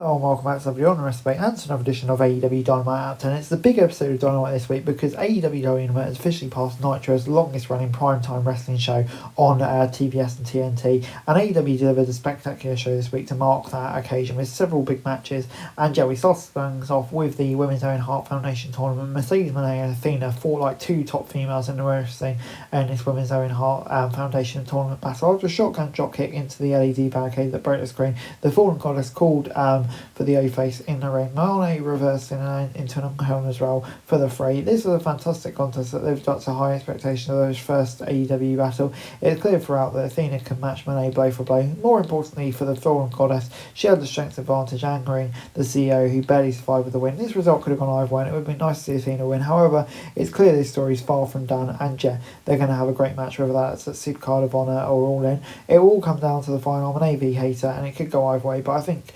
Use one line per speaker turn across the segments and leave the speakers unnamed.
Hello and welcome back to everybody on the rest of and to another edition of AEW Dynamite Out 10. It's the big episode of Dynamite this week because AEW Dynamite has officially passed Nitro's longest running primetime wrestling show on TBS and TNT, and AEW delivered a spectacular show this week to mark that occasion with several big matches. And yeah, we started things off with the Women's Own Heart Foundation tournament. Mercedes Moné and Athena fought like two top females in the wrestling in this Women's Own Heart Foundation tournament battle. After a shotgun drop kick into the LED barricade that broke the screen, the Fallen Goddess called for the O-face in the ring. Moné reversing into an Helmers roll for the fray. This was a fantastic contest that lived up to high expectations of those first AEW battle. It's clear throughout that Athena can match Moné blow for blow. More importantly for the Fallen Goddess, she had the strength advantage, angering the CEO who barely survived with the win. This result could have gone either way and it would have been nice to see Athena win. However, it's clear this story is far from done, and yeah, they're going to have a great match, whether that's at Supercard of Honor or All In. It will all come down to the final. I'm an AV hater and it could go either way, but I think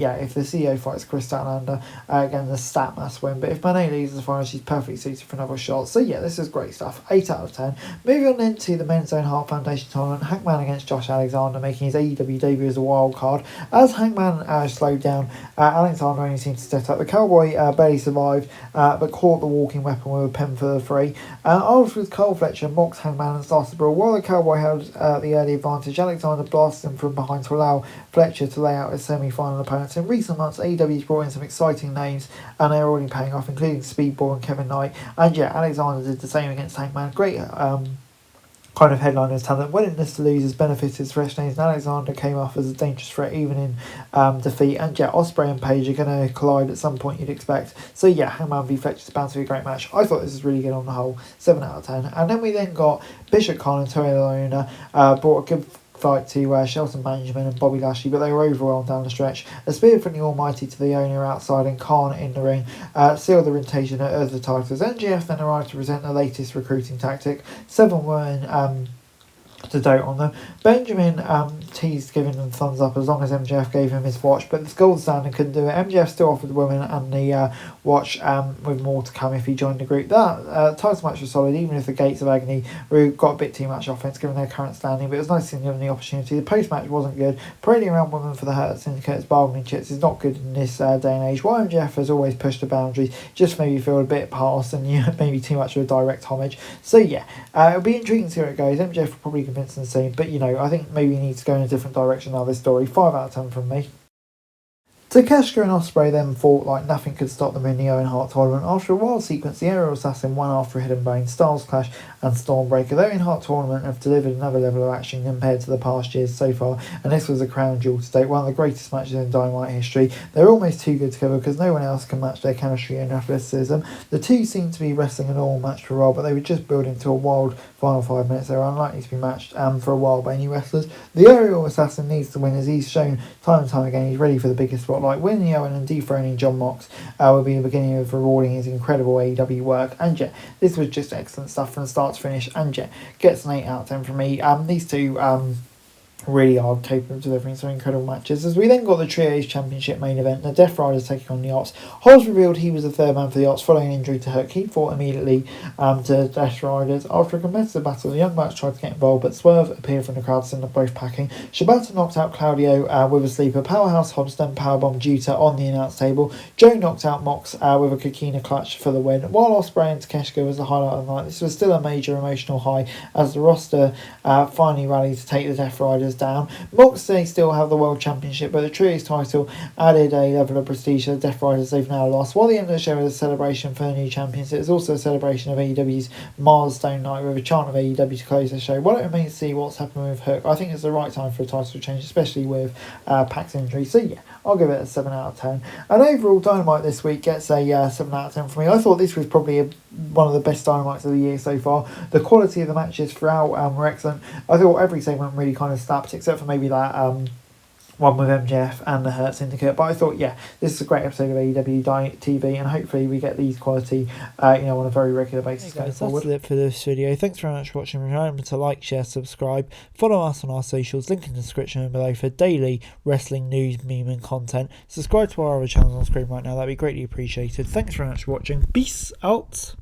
if the CEO fights Chris Statlander, again the stat must win, but if Moné leaves the final, she's perfectly suited for another shot. So yeah, this is great stuff. 8 out of 10. Moving on into the Men's Own Heart Foundation tournament, Hangman against Josh Alexander, making his AEW debut as a wild card. As Hangman slowed down, Alexander only seemed to step up. The Cowboy barely survived, but caught the walking weapon with a pin for the three. Afterwards, Carl Fletcher mocked Hangman and started the brawl. While the Cowboy held the early advantage, Alexander blasted him from behind to allow Fletcher to lay out his semi-final opponents. In recent months, AEW's brought in some exciting names and they're already paying off, including Speedball and Kevin Knight. And yeah, Alexander did the same against Hangman. Great kind of headliner's talent. Willingness to lose has benefited fresh names, and Alexander came off as a dangerous threat even in defeat. And yeah, Ospreay and Page are going to collide at some point, you'd expect. So yeah, Hangman v Fletcher is bound to be a great match. I thought this was really good on the whole. 7 out of 10. And then we got Bishop Khan and Tory Lona brought a good fight to Shelton Benjamin and Bobby Lashley, but they were overwhelmed down the stretch. A spear from the Almighty to the owner outside and Khan in the ring sealed the retention of the titles. MJF then arrived to present the latest recruiting tactic. 7 were to dote on them. Benjamin teased giving them thumbs up as long as MJF gave him his watch, but the gold standard couldn't do it. MJF still offered the women and the watch with more to come if he joined the group. That title match was solid, even if the Gates of Agony got a bit too much offense given their current standing, but it was nice to see them given the opportunity. The post-match wasn't good. Parading around women for the Hurt Syndicate as bargaining chips is not good in this day and age. While MJF has always pushed the boundaries, just made me feel a bit past and maybe too much of a direct homage. So yeah, it'll be intriguing to see where it goes. MJF will probably convince the scene, but I think maybe he needs to go in a different direction now, this story. 5 out of 10 from me. Takeshita and Ospreay then fought like nothing could stop them in the Owen Hart tournament. After a wild sequence, the Aerial Assassin won after a hidden brain, Styles Clash and Stormbreaker. The Owen Hart tournament have delivered another level of action compared to the past years so far, and this was a crown jewel to date, one of the greatest matches in Dynamite history. They're almost too good together because no one else can match their chemistry and athleticism. The two seem to be wrestling a normal match for a while, but they were just building to a wild final 5 minutes. They were unlikely to be matched for a while by any wrestlers. The Aerial Assassin needs to win, as he's shown time and time again he's ready for the biggest spotlight. Winning the Owen and dethroning John Mox will be the beginning of rewarding his incredible AEW work. And yeah, this was just excellent stuff from start to finish. And yeah, gets an 8 out of 10 from me. These two really are capable of delivering some incredible matches. As we then got the Trios Championship main event, the Death Riders taking on the Ops. Hobbs revealed he was the third man for the Ops following an injury to Hook. He fought immediately to Death Riders. After a competitive battle, the Young Bucks tried to get involved, but Swerve appeared from the crowd to send them both packing. Shibata knocked out Claudio with a sleeper. Powerhouse Hobbs then powerbombed Juta on the announce table. Joe knocked out Mox with a Kikina clutch for the win. While Ospreay and Takeshita was the highlight of the night, this was still a major emotional high as the roster finally rallied to take the Death Riders down. Mox, they still have the World Championship, but the Trios title added a level of prestige to the Death Riders they've now lost. While the end of the show was a celebration for the new champions, it was also a celebration of AEW's milestone night with a chant of AEW to close the show. While it remains to see what's happening with Hook, I think it's the right time for a title change, especially with Pac's injury. So yeah, I'll give it a 7 out of 10. And overall, Dynamite this week gets a 7 out of 10 from me. I thought this was probably one of the best Dynamites of the year so far. The quality of the matches throughout were excellent. I thought every segment really kind of snapped, except for maybe that one with MJF and the Hurt Syndicate. But I thought, yeah, this is a great episode of AEW TV, and hopefully we get these quality, on a very regular basis going forward. That's it for this video. Thanks very much for watching. Remember to like, share, subscribe, follow us on our socials, link in the description below for daily wrestling news, meme and content. Subscribe to our other channels on screen right now, that'd be greatly appreciated. Thanks very much for watching. Peace out.